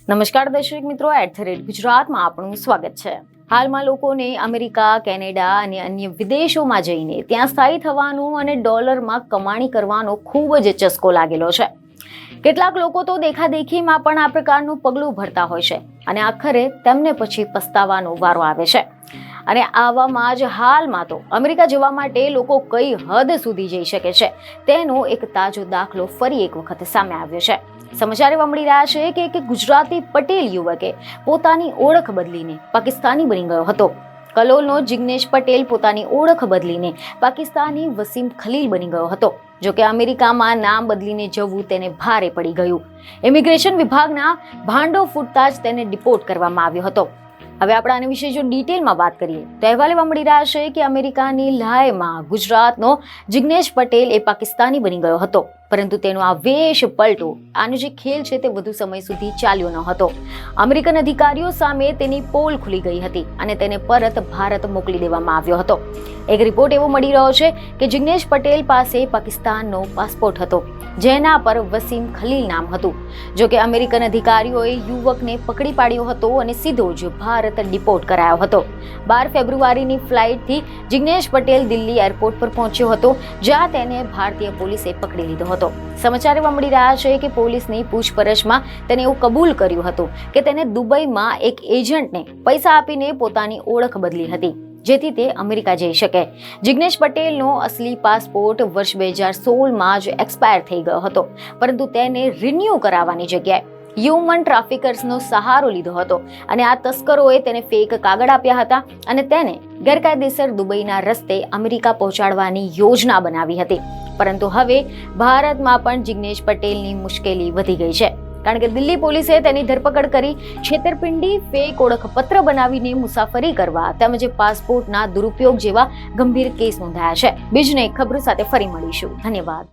નમસ્કાર દર્શક મિત્રો, @ગુજરાતમાં આપનું સ્વાગત છે। હાલમાં લોકોને અમેરિકા, કેનેડા અને અન્ય વિદેશોમાં જઈને ત્યાં સ્થાયી થવાનું અને ડોલરમાં કમાણી કરવાનો ખૂબ જ ચસ્કો લાગેલો છે। કેટલાક લોકો તો દેખાદેખીમાં પણ આ પ્રકારનું પગલું ભરતા હોય છે અને આખરે તેમને પછી પસ્તાવાનો વારો આવે છે। અને આવામાં જ હાલમાં તો અમેરિકા જવા માટે લોકો કઈ હદ સુધી જઈ શકે છે તેનો એક તાજો દાખલો ફરી એક વખત સામે આવ્યો છે। સમાચાર એવા મળી રહ્યા છે કે એક ગુજરાતી પટેલ યુવકે પોતાની ઓળખ બદલીને પાકિસ્તાની બની ગયો હતો। કલોલનો જિગ્નેશ પટેલ પોતાની ઓળખ બદલીને પાકિસ્તાની વસીમ ખલીલ બની ગયો હતો। જો કે અમેરિકામાં નામ બદલીને જવું તેને ભારે પડી ગયું। ઇમિગ્રેશન વિભાગના ભાંડો ફૂટતા જ તેને ડિપોર્ટ કરવામાં આવ્યો હતો। હવે આપણે આના વિશે જો ડિટેલમાં વાત કરીએ તો અહેવાલ એવા મળી રહ્યા છે કે અમેરિકાની લાયમાં ગુજરાતનો જિગ્નેશ પટેલ એ પાકિસ્તાની બની ગયો હતો, પરંતુ તેનો આ વેશ પલટો, આનો જે ખેલ છે તે વધુ સમય સુધી ચાલ્યો ન હતો। અમેરિકન અધિકારીઓ સામે તેની પોલ ખુલી ગઈ હતી અને તેને પરત ભારત મોકલી દેવામાં આવ્યો હતો। એક રિપોર્ટ એવો મળી રહ્યો છે કે જિગ્નેશ પટેલ પાસે પાકિસ્તાનનો પાસપોર્ટ હતો જેના પર વસીમ ખલીલ નામ હતું। જો કે અમેરિકન અધિકારીઓએ યુવકને પકડી પાડ્યો હતો અને સીધો જ ભારત ડિપોર્ટ કરાયો હતો। 12 ફેબ્રુઆરીની ફ્લાઇટથી જિગ્નેશ પટેલ દિલ્હી એરપોર્ટ પર પહોંચ્યો હતો, જ્યાં તેને ભારતીય પોલીસે પકડી લીધો હતો। સમાચાર એવા મળી રહ્યા છે કે પોલીસની પૂછપરછમાં તેને એવું કબૂલ કર્યું હતું કે તેને દુબઈમાં એક એજન્ટને પૈસા આપીને પોતાની ઓળખ બદલી હતી જેથી તે અમેરિકા જઈ શકે। જિગ્નેશ પટેલનો અસલી પાસપોર્ટ વર્ષ 2016માં જ એક્સપાયર થઈ ગયો હતો, પરંતુ તેને રિન્યૂ કરાવવાની જગ્યાએ હ્યુમન ટ્રાફિકર્સનો સહારો લીધો હતો અને આ તસ્કરોએ તેને ફેક કાગળ આપ્યા હતા અને તેને ગેરકાયદેસર દુબઈના રસ્તે અમેરિકા પહોંચાડવાની યોજના બનાવી હતી। પરંતુ હવે ભારતમાં પણ જિગ્નેશ પટેલની મુશ્કેલી વધી ગઈ છે, કારણ કે દિલ્હી પોલીસે તેની ધરપકડ કરી છેતરપિંડી, ફેક ઓળખપત્ર બનાવીને મુસાફરી કરવા તેમજ પાસપોર્ટના દુરુપયોગ જેવા ગંભીર કેસ નોંધાયા છે। બીજને ખબર સાથે ફરી મળીશું। ધન્યવાદ।